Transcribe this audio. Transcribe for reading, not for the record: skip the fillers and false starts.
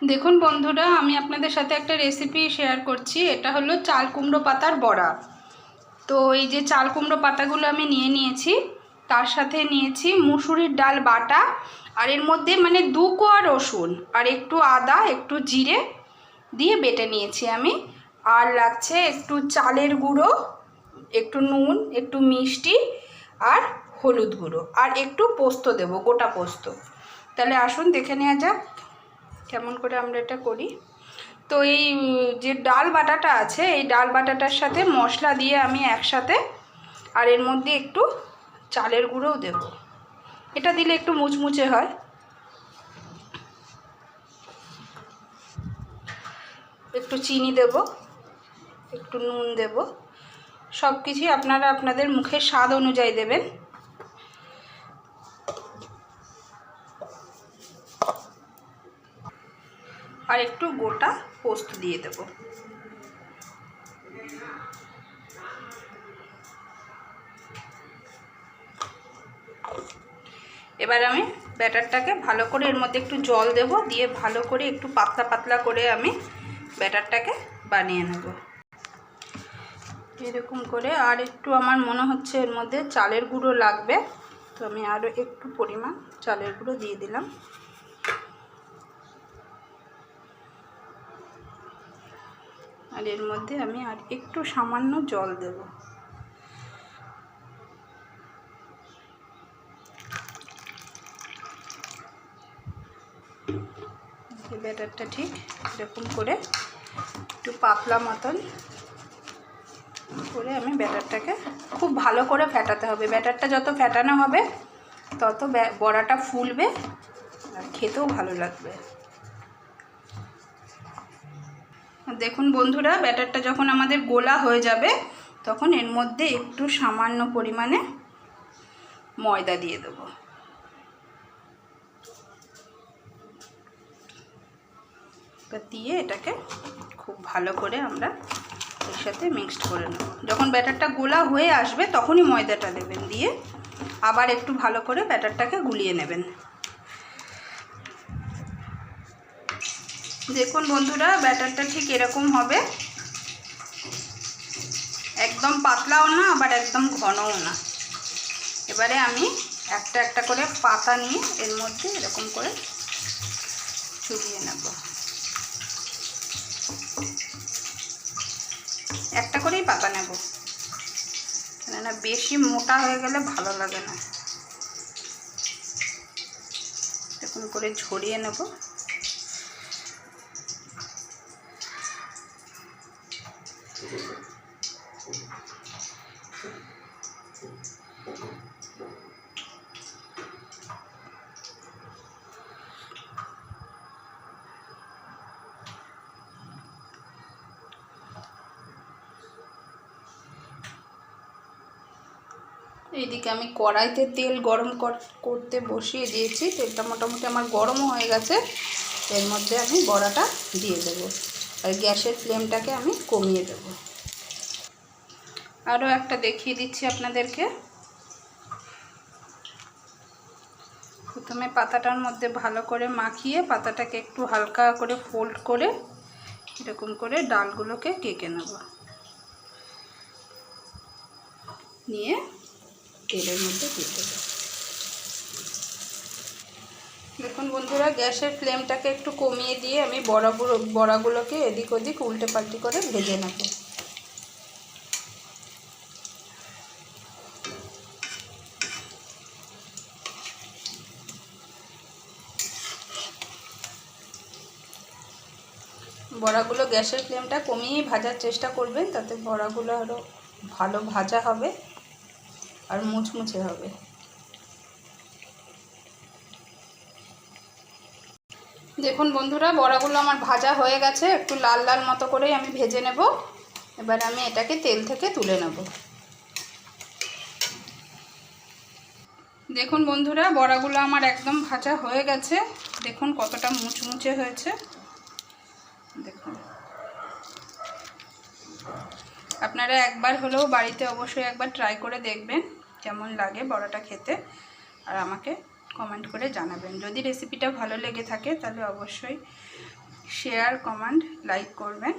দেখুন বন্ধুরা, আমি আপনাদের সাথে একটা রেসিপি শেয়ার করছি। এটা হলো চাল কুমড়ো পাতার বড়া। তো এই যে চাল কুমড়ো পাতাগুলো আমি নিয়ে নিয়েছি, তার সাথে নিয়েছি মুসুরির ডাল বাটা, আর এর মধ্যে মানে 2 কোয়া রসুন আর একটু আদা, একটু জিরে দিয়ে বেটে নিয়েছি আমি। আর লাগছে একটু চালের গুঁড়ো, একটু নুন, একটু মিষ্টি আর হলুদ গুঁড়ো, আর একটু পোস্ত দেব, গোটা পোস্ত। তাহলে আসুন দেখে নেওয়া যাক কেমন করে আমরা এটা করি। তো এই যে ডাল বাটাটা আছে, এই ডাল বাটাটার সাথে মশলা দিয়ে আমি একসাথে, আর এর মধ্যে একটু চালের গুঁড়োও দেব। এটা দিলে একটু মুচমুচে হয়। একটু চিনি দেব, একটু নুন দেব, সব কিছুই আপনারা আপনাদের মুখের স্বাদ অনুযায়ী দেবেন। আর একটু গোটা পোস্ত দিয়ে দেব। এবার আমি ব্যাটারটাকে ভালো করে, এর মধ্যে একটু জল দেব, দিয়ে ভালো করে একটু পাতলা পাতলা করে আমি ব্যাটারটাকে বানিয়ে নেব এরকম করে। আর একটু আমার মনে হচ্ছে এর মধ্যে চালের গুঁড়ো লাগবে, তো আমি আরও একটু পরিমাণ চালের গুঁড়ো দিয়ে দিলাম। আর এর মধ্যে আমি আর একটু সামান্য জল দেব। ব্যাটারটা ঠিক এরকম করে একটু পাতলা মতন করে আমি ব্যাটারটাকে খুব ভালো করে ফেটাতে হবে। ব্যাটারটা যত ফেটানো হবে তত বড়াটা ফুলবে আর খেতেও ভালো লাগবে। দেখুন বন্ধুরা, ব্যাটারটা যখন আমাদের গোলা হয়ে যাবে তখন এর মধ্যে একটু সামান্য পরিমাণে ময়দা দিয়ে দেব। দিয়ে এটাকে খুব ভালো করে আমরা এর সাথে মিক্সড করে নেব। যখন ব্যাটারটা গোলা হয়ে আসবে তখনই ময়দাটা দেবেন, দিয়ে আবার একটু ভালো করে ব্যাটারটাকে গুলিয়ে নেবেন। দেখুন বন্ধুরা, ব্যাটারটা ঠিক এরকম হবে, একদম পাতলাও না আবার একদম ঘনও না। এবারে আমি একটা একটা করে পাতা নিয়ে এর মধ্যে এরকম করে চুবিয়ে নেব। একটা করেই পাতা নেব, কেননা বেশি মোটা হয়ে গেলে ভালো লাগে না। এরকম করে ছড়িয়ে নেব। এইদিকে আমি কড়াইতে তেল গরম করতে বসিয়ে দিয়েছি। তেলটা মোটামুটি আমার গরমও হয়ে গেছে। এর মধ্যে আমি বড়াটা দিয়ে দেব, আর গ্যাসের ফ্লেমটাকে আমি কমিয়ে দেব। আরও একটা দেখিয়ে দিচ্ছি আপনাদেরকে। প্রথমে পাতাটার মধ্যে ভালো করে মাখিয়ে পাতাটাকে একটু হালকা করে ফোল্ড করে এরকম করে ডালগুলোকে কেটে নেব, নিয়ে তেলের মধ্যে দিয়ে দেবো। দেখুন বন্ধুরা, গ্যাসের ফ্লেমটাকে একটু কমিয়ে দিয়ে আমি বড়াগুলোকে এদিক ওদিক উল্টে পাল্টে করে ভেজে নেব। বড়াগুলো গ্যাসের ফ্লেমটা কমিয়েই ভাজার চেষ্টা করবেন, তাতে বড়াগুলো আরও ভালো ভাজা হবে আর মুচমুচে হবে। দেখুন বন্ধুরা, বড়াগুলো আমার ভাজা হয়ে গেছে, একটু লাল লাল মতো করেই আমি ভেজে নেব। এবার আমি এটাকে তেল থেকে তুলে নেব। দেখুন বন্ধুরা, বড়াগুলো আমার একদম ভাজা হয়ে গেছে। দেখুন কতটা মুচমুচে হয়েছে। দেখুন, আপনারা একবার হলেও বাড়িতে অবশ্যই একবার ট্রাই করে দেখবেন কেমন লাগে বড়াটা খেতে, আর আমাকে কমেন্ট করে জানাবেন। যদি রেসিপিটা ভালো লেগে থাকে তাহলে অবশ্যই শেয়ার কমেন্ট লাইক করবেন।